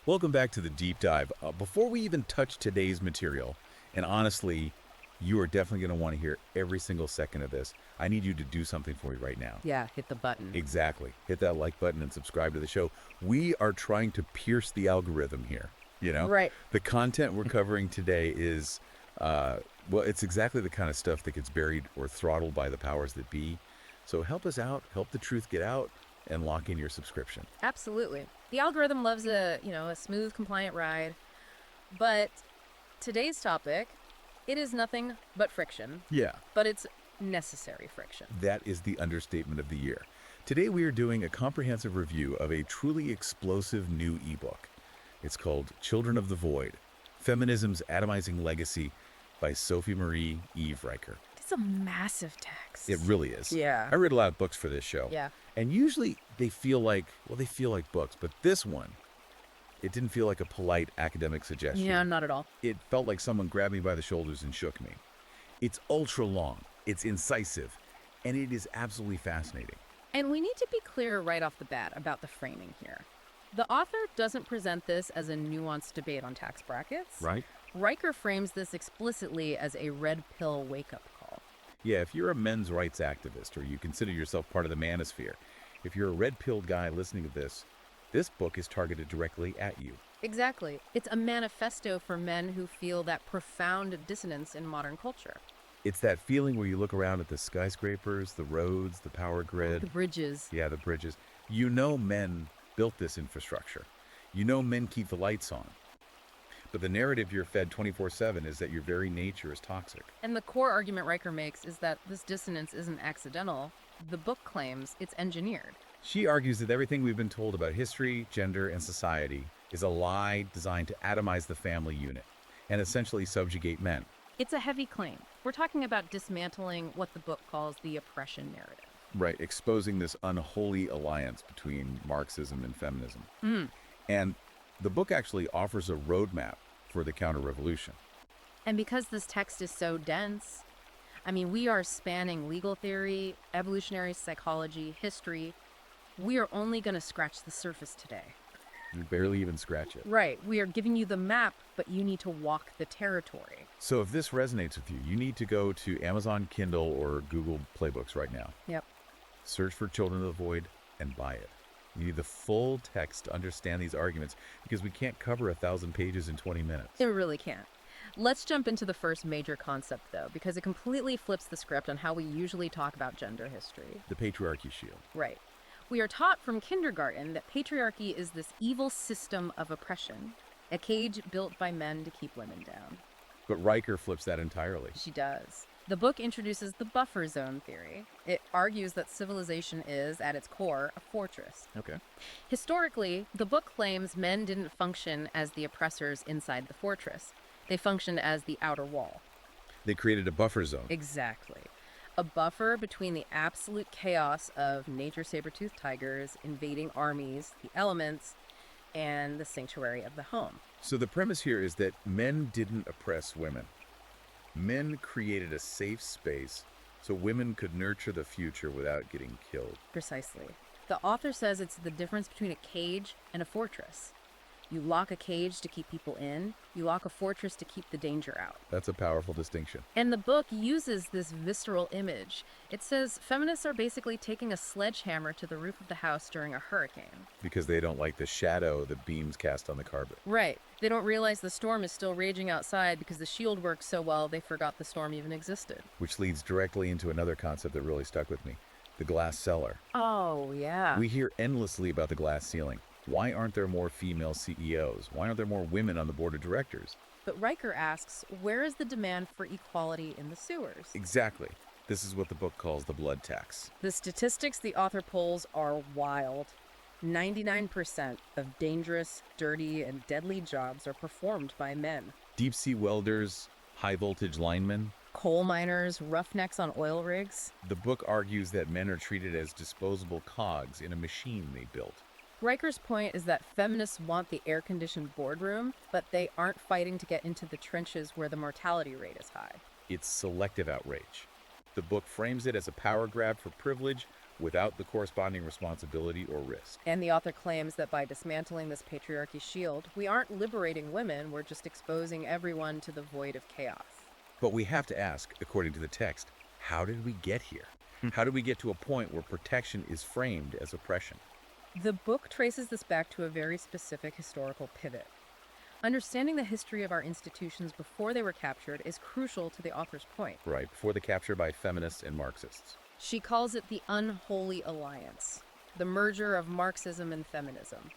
Welcome back to the deep dive. Before we even touch today's material, and honestly, you are definitely going to want to hear every single second of this, I need you to do something for me right now. Yeah, hit the button. Exactly. Hit that like button and subscribe to the show. We are trying to pierce the algorithm here, you know? Right. The content we're covering today is, well, it's exactly the kind of stuff that gets buried or throttled by the powers that be. So help us out, help the truth get out, and lock in your subscription. Absolutely. The algorithm loves a smooth, compliant ride. But today's topic, it is nothing but friction. Yeah. But it's necessary friction. That is the understatement of the year. Today we are doing a comprehensive review of a truly explosive new ebook. It's called Children of the Void, Feminism's Atomizing Legacy by Sophie Marie Eve Riker. It's a massive text. It really is. Yeah. I read a lot of books for this show. Yeah. And usually they feel like books, but this one, it didn't feel like a polite academic suggestion. Yeah, not at all. It felt like someone grabbed me by the shoulders and shook me. It's ultra long, it's incisive, and it is absolutely fascinating. And we need to be clear right off the bat about the framing here. The author doesn't present this as a nuanced debate on tax brackets. Right? Riker frames this explicitly as a red pill wake-up call. Yeah, if you're a men's rights activist or you consider yourself part of the manosphere, if you're a red-pilled guy listening to this book is targeted directly at you. Exactly. It's a manifesto for men who feel that profound dissonance in modern culture. It's that feeling where you look around at the skyscrapers, the roads, the power grid. The bridges. Yeah, the bridges. You know men built this infrastructure. You know men keep the lights on. But the narrative you're fed 24/7 is that your very nature is toxic. And the core argument Riker makes is that this dissonance isn't accidental. The book claims it's engineered. She argues that everything we've been told about history, gender, and society is a lie designed to atomize the family unit and essentially subjugate men. It's a heavy claim. We're talking about dismantling what the book calls the oppression narrative. Right, exposing this unholy alliance between Marxism and feminism. And the book actually offers a roadmap for the counter-revolution. And because this text is so dense, we are spanning legal theory, evolutionary psychology, history. We are only going to scratch the surface today. You barely even scratch it. Right. We are giving you the map, but you need to walk the territory. So if this resonates with you, you need to go to Amazon Kindle or Google Playbooks right now. Yep. Search for Children of the Void and buy it. You need the full text to understand these arguments because we can't cover 1,000 pages in 20 minutes. It really can't. Let's jump into the first major concept, though, because it completely flips the script on how we usually talk about gender history. The Patriarchy Shield. Right. We are taught from kindergarten that patriarchy is this evil system of oppression, a cage built by men to keep women down. But Riker flips that entirely. She does. The book introduces the buffer zone theory. It argues that civilization is, at its core, a fortress. Okay. Historically, the book claims men didn't function as the oppressors inside the fortress. They functioned as the outer wall. They created a buffer zone. Exactly. A buffer between the absolute chaos of nature saber-toothed tigers, invading armies, the elements, and the sanctuary of the home. So the premise here is that men didn't oppress women. Men created a safe space so women could nurture the future without getting killed. Precisely. The author says it's the difference between a cage and a fortress. You lock a cage to keep people in, you lock a fortress to keep the danger out. That's a powerful distinction. And the book uses this visceral image. It says feminists are basically taking a sledgehammer to the roof of the house during a hurricane. Because they don't like the shadow the beams cast on the carpet. Right. They don't realize the storm is still raging outside because the shield works so well they forgot the storm even existed. Which leads directly into another concept that really stuck with me. The glass cellar. Oh, yeah. We hear endlessly about the glass ceiling. Why aren't there more female CEOs? Why aren't there more women on the board of directors? But Riker asks, where is the demand for equality in the sewers? Exactly. This is what the book calls the blood tax. The statistics the author pulls are wild. 99% of dangerous, dirty, and deadly jobs are performed by men. Deep sea welders, high voltage linemen. Coal miners, roughnecks on oil rigs. The book argues that men are treated as disposable cogs in a machine they built. Riker's point is that feminists want the air-conditioned boardroom, but they aren't fighting to get into the trenches where the mortality rate is high. It's selective outrage. The book frames it as a power grab for privilege without the corresponding responsibility or risk. And the author claims that by dismantling this patriarchy shield, we aren't liberating women, we're just exposing everyone to the void of chaos. But we have to ask, according to the text, how did we get here? How did we get to a point where protection is framed as oppression? The book traces this back to a very specific historical pivot. Understanding the history of our institutions before they were captured is crucial to the author's point. Right, before the capture by feminists and Marxists. She calls it the unholy alliance, the merger of Marxism and feminism.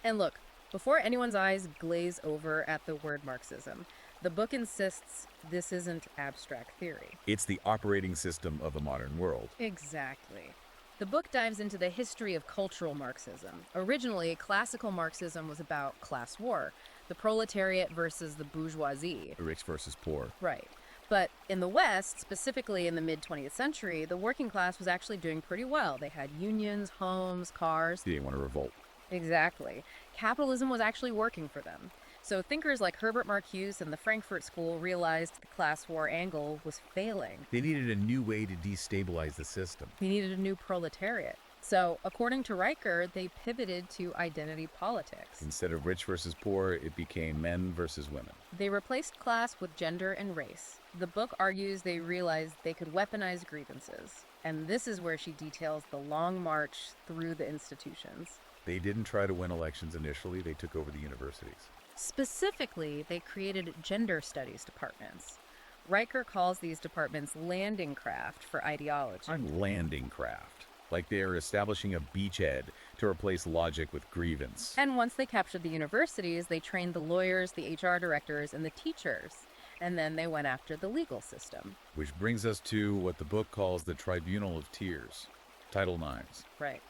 And look, before anyone's eyes glaze over at the word Marxism, the book insists this isn't abstract theory. It's the operating system of the modern world. Exactly. The book dives into the history of cultural Marxism. Originally, classical Marxism was about class war, the proletariat versus the bourgeoisie. Rich versus poor. Right. But in the West, specifically in the mid-20th century, the working class was actually doing pretty well. They had unions, homes, cars. They didn't want to revolt. Exactly. Capitalism was actually working for them. So thinkers like Herbert Marcuse and the Frankfurt School realized the class war angle was failing. They needed a new way to destabilize the system. They needed a new proletariat. So, according to Riker, they pivoted to identity politics. Instead of rich versus poor, it became men versus women. They replaced class with gender and race. The book argues they realized they could weaponize grievances. And this is where she details the long march through the institutions. They didn't try to win elections initially, they took over the universities. Specifically, they created gender studies departments. Riker calls these departments landing craft for ideology. I'm landing craft. Like they are establishing a beachhead to replace logic with grievance. And once they captured the universities, they trained the lawyers, the HR directors, and the teachers. And then they went after the legal system. Which brings us to what the book calls the Tribunal of Tears, Title IX. Right.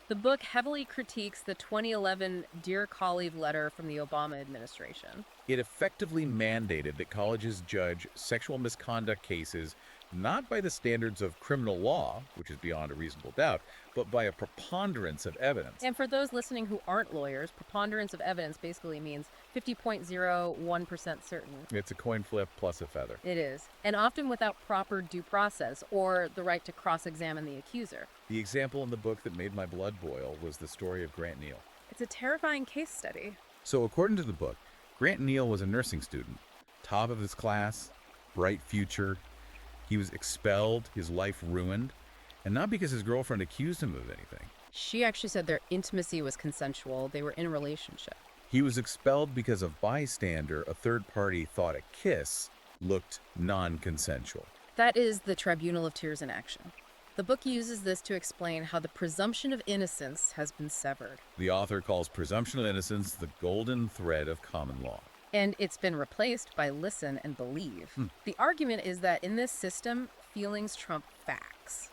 The book heavily critiques the 2011 Dear Colleague letter from the Obama administration. It effectively mandated that colleges judge sexual misconduct cases not by the standards of criminal law, which is beyond a reasonable doubt, but by a preponderance of evidence. And for those listening who aren't lawyers, preponderance of evidence basically means 50.01% certain. It's a coin flip plus a feather. It is. And often without proper due process or the right to cross-examine the accuser. The example in the book that made my blood boil was the story of Grant Neal. It's a terrifying case study. So according to the book, Grant Neal was a nursing student, top of his class, bright future. He was expelled, his life ruined, and not because his girlfriend accused him of anything. She actually said their intimacy was consensual. They were in a relationship. He was expelled because a bystander, a third party, thought a kiss looked non-consensual. That is the Tribunal of Tears in action. The book uses this to explain how the presumption of innocence has been severed. The author calls presumption of innocence the golden thread of common law. And it's been replaced by listen and believe. The argument is that in this system, feelings trump facts.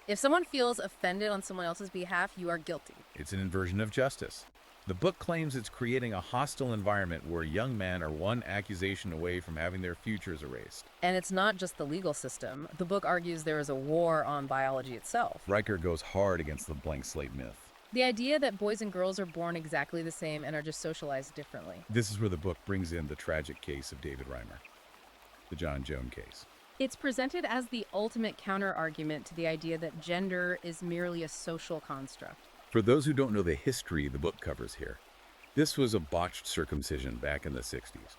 If someone feels offended on someone else's behalf, you are guilty. It's an inversion of justice. The book claims it's creating a hostile environment where young men are one accusation away from having their futures erased. And it's not just the legal system. The book argues there is a war on biology itself. Riker goes hard against the blank slate myth. The idea that boys and girls are born exactly the same and are just socialized differently. This is where the book brings in the tragic case of David Reimer, the John Jones case. It's presented as the ultimate counter-argument to the idea that gender is merely a social construct. For those who don't know the history the book covers here, this was a botched circumcision back in the 60s.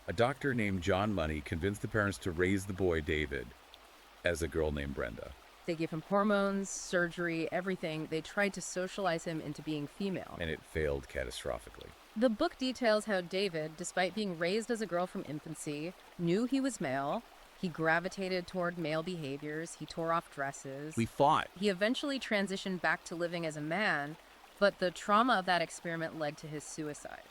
A doctor named John Money convinced the parents to raise the boy David as a girl named Brenda. They gave him hormones, surgery, everything. They tried to socialize him into being female. And it failed catastrophically. The book details how David, despite being raised as a girl from infancy, knew he was male. He gravitated toward male behaviors. He tore off dresses. We fought. He eventually transitioned back to living as a man, but the trauma of that experiment led to his suicide.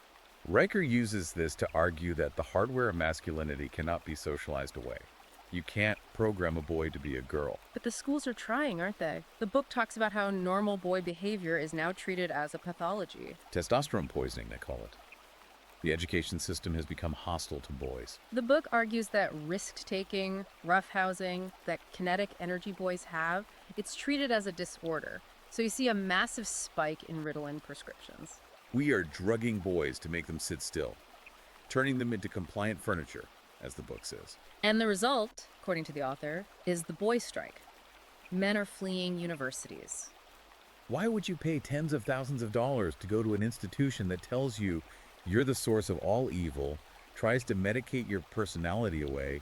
Riker uses this to argue that the hardware of masculinity cannot be socialized away. You can't program a boy to be a girl. But the schools are trying, aren't they? The book talks about how normal boy behavior is now treated as a pathology. Testosterone poisoning, they call it. The education system has become hostile to boys. The book argues that risk-taking, roughhousing, that kinetic energy boys have, it's treated as a disorder. So you see a massive spike in Ritalin prescriptions. We are drugging boys to make them sit still, turning them into compliant furniture, as the book says. And the result, according to the author, is the boy strike. Men are fleeing universities. Why would you pay tens of thousands of dollars to go to an institution that tells you you're the source of all evil, tries to medicate your personality away,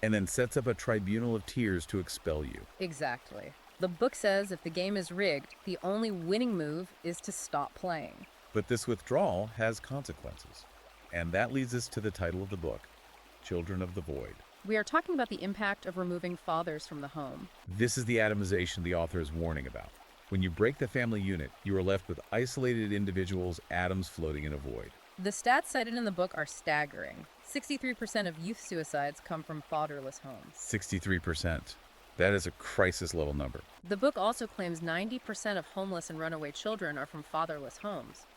and then sets up a tribunal of tears to expel you? Exactly. The book says if the game is rigged, the only winning move is to stop playing. But this withdrawal has consequences. And that leads us to the title of the book, Children of the Void. We are talking about the impact of removing fathers from the home. This is the atomization the author is warning about. When you break the family unit, you are left with isolated individuals, atoms floating in a void. The stats cited in the book are staggering. 63% of youth suicides come from fatherless homes. 63%. That is a crisis-level number. The book also claims 90% of homeless and runaway children are from fatherless homes.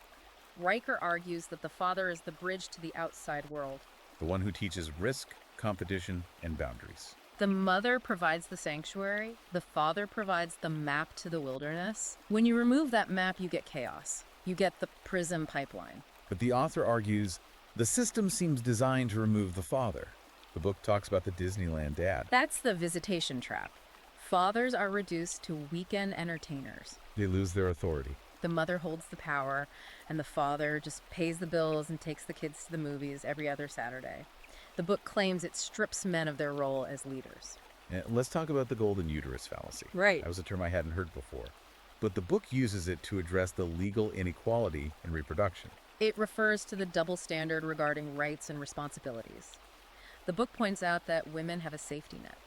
Riker argues that the father is the bridge to the outside world. The one who teaches risk, competition, and boundaries. The mother provides the sanctuary. The father provides the map to the wilderness. When you remove that map, you get chaos. You get the prison pipeline. But the author argues the system seems designed to remove the father. The book talks about the Disneyland dad. That's the visitation trap. Fathers are reduced to weekend entertainers. They lose their authority. The mother holds the power, and the father just pays the bills and takes the kids to the movies every other Saturday. The book claims it strips men of their role as leaders. Let's talk about the golden uterus fallacy. Right. That was a term I hadn't heard before. But the book uses it to address the legal inequality in reproduction. It refers to the double standard regarding rights and responsibilities. The book points out that women have a safety net.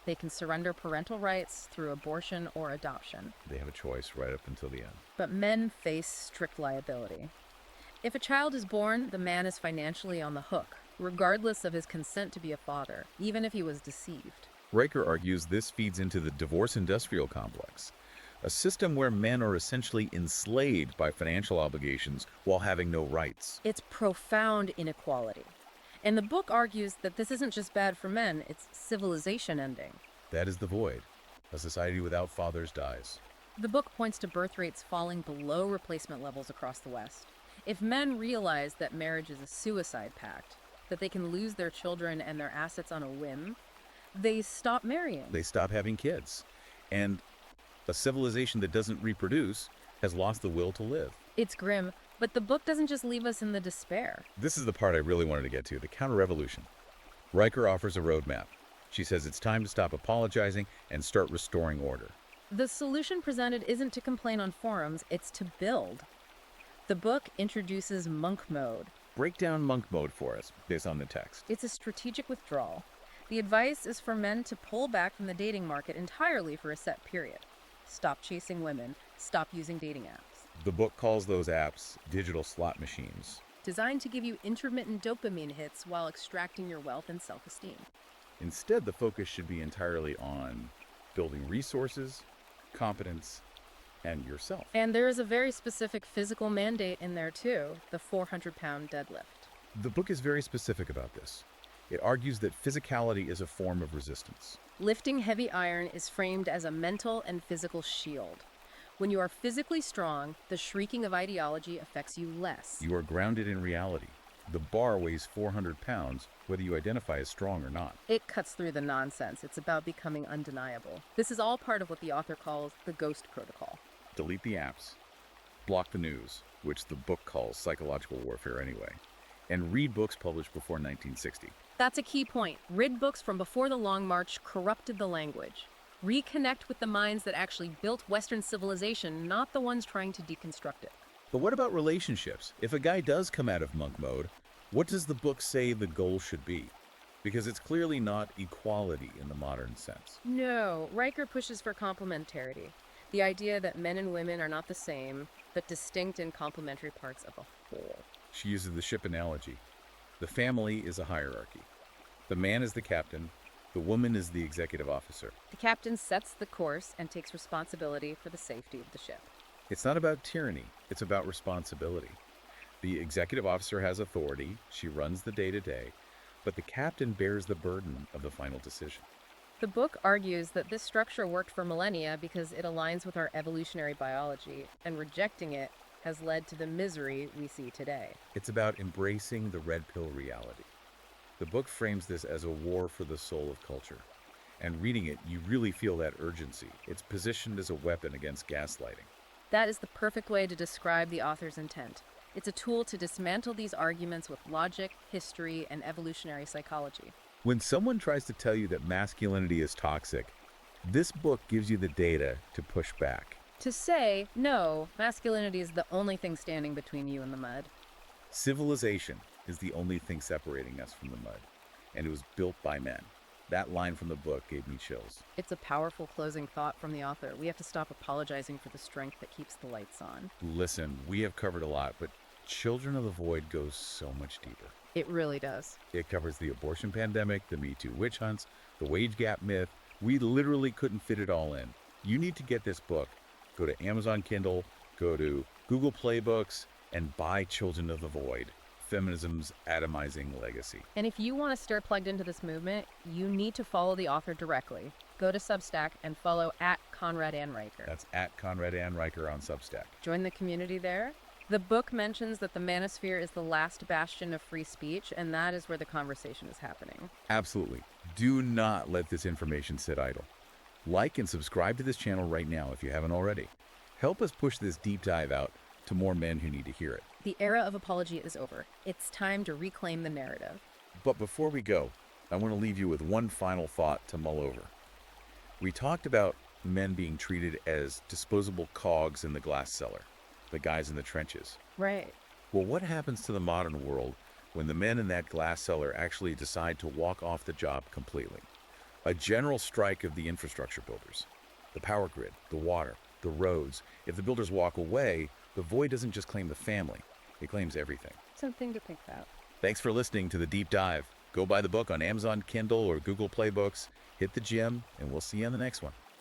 They can surrender parental rights through abortion or adoption. They have a choice right up until the end. But men face strict liability. If a child is born, the man is financially on the hook, regardless of his consent to be a father, even if he was deceived. Riker argues this feeds into the divorce industrial complex, a system where men are essentially enslaved by financial obligations while having no rights. It's profound inequality. And the book argues that this isn't just bad for men, it's civilization ending. That is the void. A society without fathers dies. The book points to birth rates falling below replacement levels across the West. If men realize that marriage is a suicide pact, that they can lose their children and their assets on a whim, they stop marrying. They stop having kids. And a civilization that doesn't reproduce has lost the will to live. It's grim, but the book doesn't just leave us in the despair. This is the part I really wanted to get to, the counter-revolution. Riker offers a roadmap. She says it's time to stop apologizing and start restoring order. The solution presented isn't to complain on forums, it's to build. The book introduces monk mode. Break down monk mode for us, based on the text. It's a strategic withdrawal. The advice is for men to pull back from the dating market entirely for a set period. Stop chasing women. Stop using dating apps. The book calls those apps digital slot machines. Designed to give you intermittent dopamine hits while extracting your wealth and self-esteem. Instead, the focus should be entirely on building resources, competence, and yourself. And there is a very specific physical mandate in there too, the 400-pound deadlift. The book is very specific about this. It argues that physicality is a form of resistance. Lifting heavy iron is framed as a mental and physical shield. When you are physically strong, the shrieking of ideology affects you less. You are grounded in reality. The bar weighs 400 pounds, whether you identify as strong or not. It cuts through the nonsense. It's about becoming undeniable. This is all part of what the author calls the ghost protocol. Delete the apps, block the news, which the book calls psychological warfare anyway, and read books published before 1960. That's a key point. Read books from before the Long March corrupted the language. Reconnect with the minds that actually built Western civilization, not the ones trying to deconstruct it. But what about relationships? If a guy does come out of monk mode, what does the book say the goal should be? Because it's clearly not equality in the modern sense. No, Riker pushes for complementarity. The idea that men and women are not the same, but distinct and complementary parts of a whole. She uses the ship analogy. The family is a hierarchy. The man is the captain. The woman is the executive officer. The captain sets the course and takes responsibility for the safety of the ship. It's not about tyranny. It's about responsibility. The executive officer has authority. She runs the day-to-day. But the captain bears the burden of the final decision. The book argues that this structure worked for millennia because it aligns with our evolutionary biology, and rejecting it has led to the misery we see today. It's about embracing the red pill reality. The book frames this as a war for the soul of culture. And reading it, you really feel that urgency. It's positioned as a weapon against gaslighting. That is the perfect way to describe the author's intent. It's a tool to dismantle these arguments with logic, history, and evolutionary psychology. When someone tries to tell you that masculinity is toxic, this book gives you the data to push back. To say, no, masculinity is the only thing standing between you and the mud. Civilization is the only thing separating us from the mud, and it was built by men. That line from the book gave me chills. It's a powerful closing thought from the author. We have to stop apologizing for the strength that keeps the lights on. Listen, we have covered a lot, but Children of the Void goes so much deeper. It really does. It covers the abortion pandemic, the Me Too witch hunts, the wage gap myth. We literally couldn't fit it all in. You need to get this book. Go to Amazon Kindle, go to Google Play Books, and buy Children of the Void, Feminism's Atomizing Legacy. And if you want to stay plugged into this movement, you need to follow the author directly. Go to Substack and follow @ConradAnnRiker. That's @ConradAnnRiker on Substack. Join the community there. The book mentions that the manosphere is the last bastion of free speech, and that is where the conversation is happening. Absolutely. Do not let this information sit idle. Like and subscribe to this channel right now if you haven't already. Help us push this deep dive out to more men who need to hear it. The era of apology is over. It's time to reclaim the narrative. But before we go, I want to leave you with one final thought to mull over. We talked about men being treated as disposable cogs in the glass cellar, the guys in the trenches. Right. Well, what happens to the modern world when the men in that glass cellar actually decide to walk off the job completely? A general strike of the infrastructure builders, the power grid, the water, the roads. If the builders walk away, the void doesn't just claim the family, it claims everything. Something to think about. Thanks for listening to The Deep Dive. Go buy the book on Amazon Kindle or Google Play Books, hit the gym, and we'll see you on the next one.